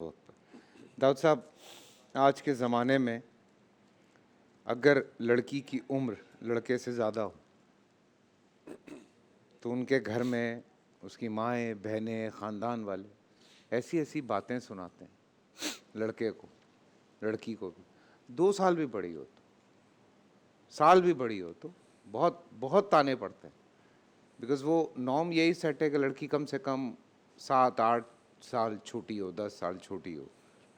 داؤد صاحب، آج کے زمانے میں اگر لڑکی کی عمر لڑکے سے زیادہ ہو تو ان کے گھر میں اس کی مائیں، بہنیں، خاندان والے ایسی ایسی باتیں سناتے ہیں لڑکے کو، لڑکی کو بھی 2 سال بھی بڑی ہو تو، سال بھی بڑی ہو تو بہت بہت تانے پڑتے ہیں. بیکاز وہ نارم یہی سیٹ ہے کہ لڑکی کم سے کم 7-8 سال چھوٹی ہو، 10 سال چھوٹی ہو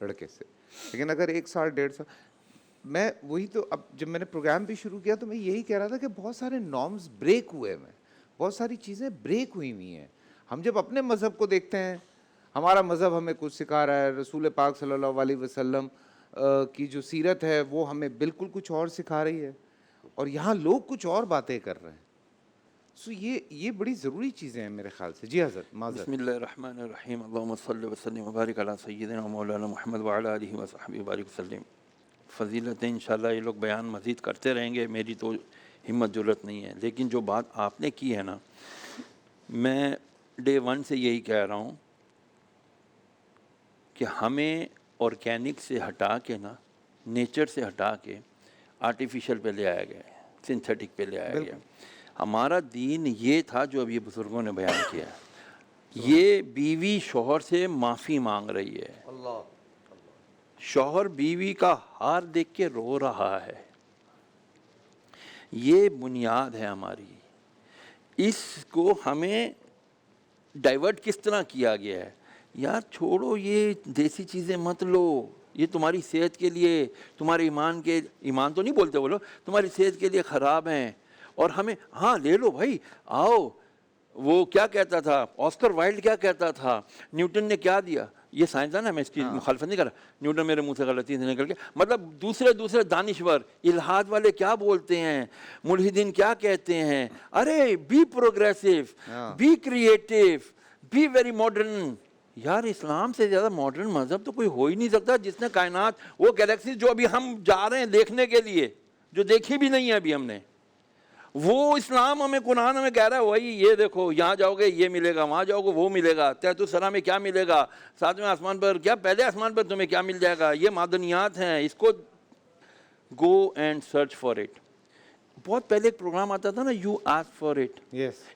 لڑکے سے. لیکن اگر 1 سال 1.5 سال، میں وہی تو اب جب میں نے پروگرام بھی شروع کیا تو میں یہی کہہ رہا تھا کہ بہت سارے نارمز بریک ہوئے ہیں، بہت ساری چیزیں بریک ہوئی ہوئی ہیں. ہم جب اپنے مذہب کو دیکھتے ہیں، ہمارا مذہب ہمیں کچھ سکھا رہا ہے، رسول پاک صلی اللہ علیہ وسلم کی جو سیرت ہے وہ ہمیں بالکل کچھ اور سکھا رہی ہے، اور یہاں لوگ کچھ اور باتیں کر رہے ہیں. سو یہ بڑی ضروری چیزیں ہیں میرے خیال سے. جی حضرت، معذرت. بسم اللہ الرحمن الرحیم. اللہم صلی وسلم وبارک علی سیدنا مولانا محمد وعلی آلہ وصحبہ وبارک وسلم. فضیلتیں انشاءاللہ یہ لوگ بیان مزید کرتے رہیں گے، میری تو ہمت جرت نہیں ہے. لیکن جو بات آپ نے کی ہے نا، میں ڈے 1 سے یہی کہہ رہا ہوں کہ ہمیں آرگینک سے ہٹا کے نا، نیچر سے ہٹا کے آرٹیفیشل پہ لے آیا گیا ہے، سنتھیٹک پہ لے آیا گیا. ہمارا دین یہ تھا جو اب یہ بزرگوں نے بیان کیا ہے. یہ بیوی شوہر سے معافی مانگ رہی ہے، شوہر بیوی کا ہار دیکھ کے رو رہا ہے. یہ بنیاد ہے ہماری. اس کو ہمیں ڈائیورٹ کس طرح کیا گیا ہے؟ یار چھوڑو یہ دیسی چیزیں مت لو، یہ تمہاری صحت کے لیے، تمہارے ایمان تو نہیں بولتے وہ لوگ، تمہاری صحت کے لیے خراب ہیں. اور ہمیں ہاں لے لو بھائی، آؤ. وہ کیا کہتا تھا آسکر وائلڈ، کیا کہتا تھا، نیوٹن نے کیا دیا. یہ سائنسدان ہے، میں اس کی مخالفت نہیں کر رہا. نیوٹن میرے منہ سے غلطی سے نکل کے، مطلب دوسرے دانشور الحاد والے کیا بولتے ہیں، ملحدین کیا کہتے ہیں. ارے be progressive, be creative, be very modern. یار اسلام سے زیادہ ماڈرن مذہب تو کوئی ہو ہی نہیں سکتا، جس نے کائنات، وہ گیلیکسیز جو ابھی ہم جا رہے ہیں دیکھنے کے لیے، جو دیکھی بھی نہیں ہے ابھی ہم نے، وہ اسلام ہمیں، قرآن ہمیں کہہ رہا ہے وہی یہ دیکھو، یہاں جاؤ گے یہ ملے گا، وہاں جاؤ گے وہ ملے گا. تحت الثری میں کیا ملے گا، 7ویں آسمان پر کیا، پہلے آسمان پر تمہیں کیا مل جائے گا. یہ معدنیات ہیں، اس کو go and search for it. بہت پہلے ایک پروگرام آتا تھا نا، you ask for it,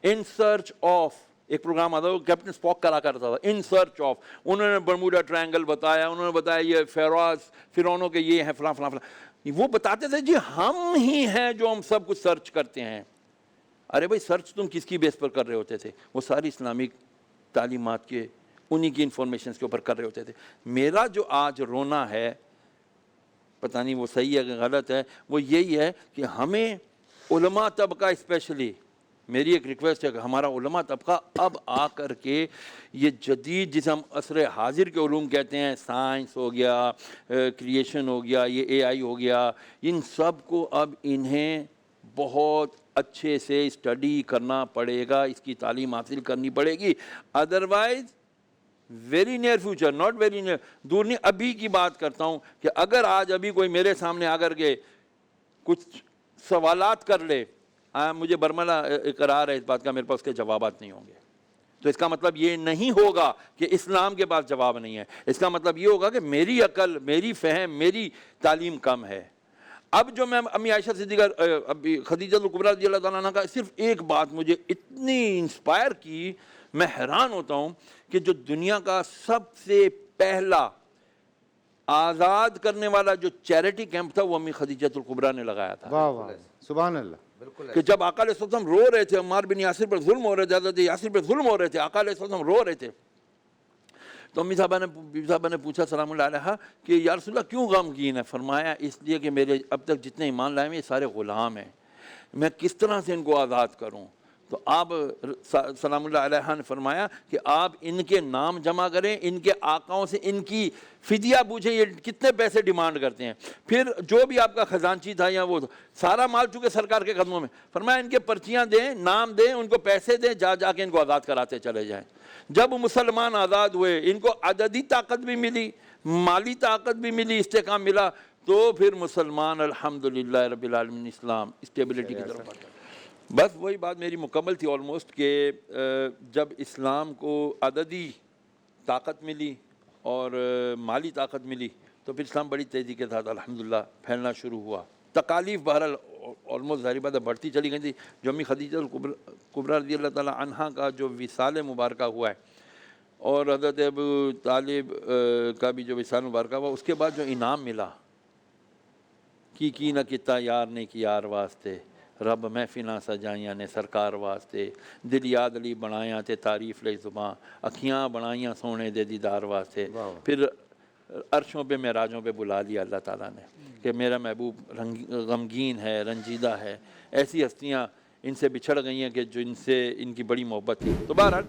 in search of. ایک پروگرام آتا تھا، کیپٹن اسپاک کرا کرتا تھا، ان سرچ آف. انہوں نے برموڈا ٹرائنگل بتایا، انہوں نے بتایا یہ فرعونوں کے یہ ہیں، فلاں فلاں فلاں. وہ بتاتے تھے جی ہم ہی ہیں جو ہم سب کچھ سرچ کرتے ہیں. ارے بھائی سرچ تم کس کی بیس پر کر رہے ہوتے تھے؟ وہ ساری اسلامک تعلیمات کے انہی کی انفارمیشنز کے اوپر کر رہے ہوتے تھے. میرا جو آج رونا ہے، پتہ نہیں وہ صحیح ہے کہ غلط ہے، وہ یہی ہے کہ ہمیں علماء طبقہ اسپیشلی، میری ایک ریکویسٹ ہے کہ ہمارا علماء طبقہ اب آ کر کے یہ جدید جسے ہم عصر حاضر کے علوم کہتے ہیں، سائنس ہو گیا، کریشن ہو گیا، یہ اے آئی ہو گیا، ان سب کو اب انہیں بہت اچھے سے اسٹڈی کرنا پڑے گا، اس کی تعلیم حاصل کرنی پڑے گی. Otherwise very near future, not very near, دور نہیں، ابھی کی بات کرتا ہوں کہ اگر آج ابھی کوئی میرے سامنے آ کر کے کچھ سوالات کر لے، مجھے برملا اقرار ہے اس بات کا، میرے پاس اس کے جوابات نہیں ہوں گے. تو اس کا مطلب یہ نہیں ہوگا کہ اسلام کے پاس جواب نہیں ہے، اس کا مطلب یہ ہوگا کہ میری عقل، میری فہم، میری تعلیم کم ہے. اب جو میں امی عائشہ صدیقہ، خدیجہ الکبریٰ رضی اللہ تعالیٰ عنہ کا صرف ایک بات مجھے اتنی انسپائر کی، میں حیران ہوتا ہوں کہ جو دنیا کا سب سے پہلا آزاد کرنے والا جو چیریٹی کیمپ تھا وہ امی خدیجہ الکبریٰ نے لگایا تھا. واہ واہ، سبحان اللہ. کہ جب آقا علیہ السلام رو رہے تھے، عمار بن یاسر پر ظلم ہو رہے تھے، حضرت یاسر پر ظلم ہو رہے تھے، آقا علیہ السلام رو رہے تھے، تو امی صاحبہ نے پوچھا سلام اللہ علیہ کہ یا رسول اللہ کیوں غمگین ہے؟ فرمایا اس لیے کہ میرے اب تک جتنے ایمان لائے ہیں یہ سارے غلام ہیں، میں کس طرح سے ان کو آزاد کروں؟ تو آپ سلام اللہ علیہ نے فرمایا کہ آپ ان کے نام جمع کریں، ان کے آقاؤں سے ان کی فدیہ پوچھیں یہ کتنے پیسے ڈیمانڈ کرتے ہیں. پھر جو بھی آپ کا خزانچی تھا یا وہ سارا مال چونکہ سرکار کے قدموں میں، فرمایا ان کے پرچیاں دیں، نام دیں، ان کو پیسے دیں، جا کے ان کو آزاد کراتے چلے جائیں. جب مسلمان آزاد ہوئے، ان کو عددی طاقت بھی ملی، مالی طاقت بھی ملی، استحکام ملا، تو پھر مسلمان الحمدللہ رب العالمین اسلام اسٹیبلٹی کی طرف بڑھتا. بس وہی بات میری مکمل تھی آلموسٹ کہ جب اسلام کو عددی طاقت ملی، اور مالی طاقت ملی تو پھر اسلام بڑی تیزی کے ساتھ الحمدللہ پھیلنا شروع ہوا. تکالیف بہرحال آلموسٹ ظاہر بات ہے بڑھتی چلی گئی تھی. جو امی خدیجہ کبریٰ رضی اللہ تعالیٰ عنہا کا جو وصال مبارکہ ہوا ہے اور حضرت ابو طالب کا بھی جو وصال مبارکہ ہوا، اس کے بعد جو انعام ملا کی نہ کتا یار نے کی یار واسطے، رب محفلاں سجائیاں نے سرکار واسطے، دل یاد علی بنایاں تے تعریف لئی زباں، اکھیاں بنائیاں سونے دے دیدار واسطے. پھر عرشوں پہ معراجوں پہ بلا لیا اللہ تعالیٰ نے کہ میرا محبوب غمگین ہے، رنجیدہ ہے. ایسی ہستیاں ان سے بچھڑ گئی ہیں کہ جو ان سے ان کی بڑی محبت تھی. تو بہرحال